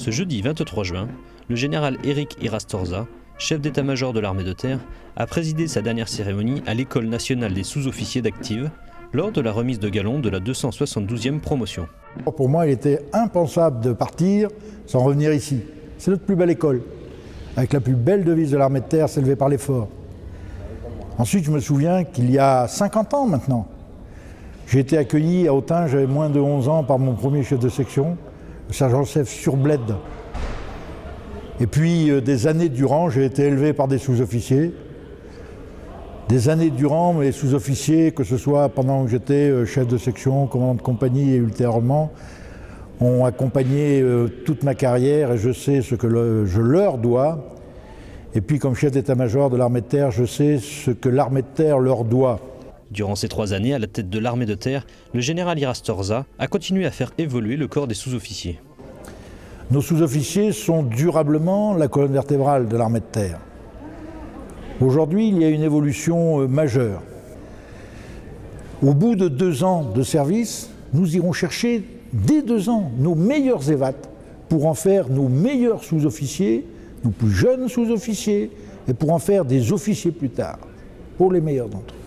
Ce jeudi 23 juin, le général Éric Irastorza, chef d'état-major de l'armée de terre, a présidé sa dernière cérémonie à l'École nationale des sous-officiers d'active lors de la remise de galons de la 272e promotion. Pour moi, il était impensable de partir sans revenir ici. C'est notre plus belle école, avec la plus belle devise de l'armée de terre, s'élever par l'effort. Ensuite, je me souviens qu'il y a 50 ans maintenant, j'ai été accueilli à Autun, j'avais moins de 11 ans, par mon premier chef de section, le sergent-chef Surbled. Et puis, des années durant, j'ai été élevé par des sous-officiers. Des années durant, mes sous-officiers, que ce soit pendant que j'étais chef de section, commandant de compagnie et ultérieurement, ont accompagné toute ma carrière et je sais ce que je leur dois. Et puis, comme chef d'état-major de l'armée de terre, je sais ce que l'armée de terre leur doit. Durant ces 3 années à la tête de l'armée de terre, le général Irastorza a continué à faire évoluer le corps des sous-officiers. Nos sous-officiers sont durablement la colonne vertébrale de l'armée de terre. Aujourd'hui, il y a une évolution majeure. Au bout de 2 ans de service, nous irons chercher, dès 2 ans, nos meilleurs évats pour en faire nos meilleurs sous-officiers, nos plus jeunes sous-officiers, et pour en faire des officiers plus tard, pour les meilleurs d'entre eux.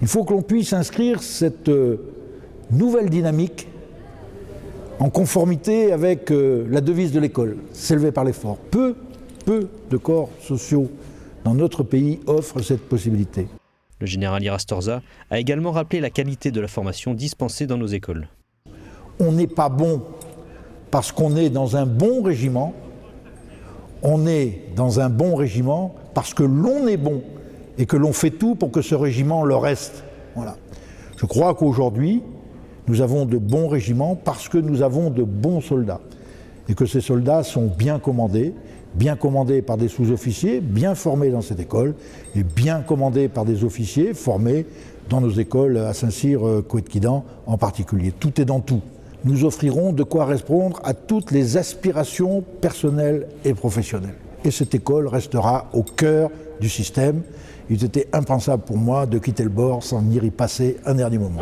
Il faut que l'on puisse inscrire cette nouvelle dynamique en conformité avec la devise de l'école, s'élever par l'effort. Peu de corps sociaux dans notre pays offrent cette possibilité. Le général Irastorza a également rappelé la qualité de la formation dispensée dans nos écoles. On n'est pas bon parce qu'on est dans un bon régiment, on est dans un bon régiment parce que l'on est bon et que l'on fait tout pour que ce régiment le reste. Voilà. Je crois qu'aujourd'hui, nous avons de bons régiments parce que nous avons de bons soldats et que ces soldats sont bien commandés par des sous-officiers, bien formés dans cette école et bien commandés par des officiers formés dans nos écoles à Saint-Cyr, Couët-Quidan en particulier. Tout est dans tout. Nous offrirons de quoi répondre à toutes les aspirations personnelles et professionnelles. Et cette école restera au cœur du système. Il était impensable pour moi de quitter le bord sans venir y passer un dernier moment.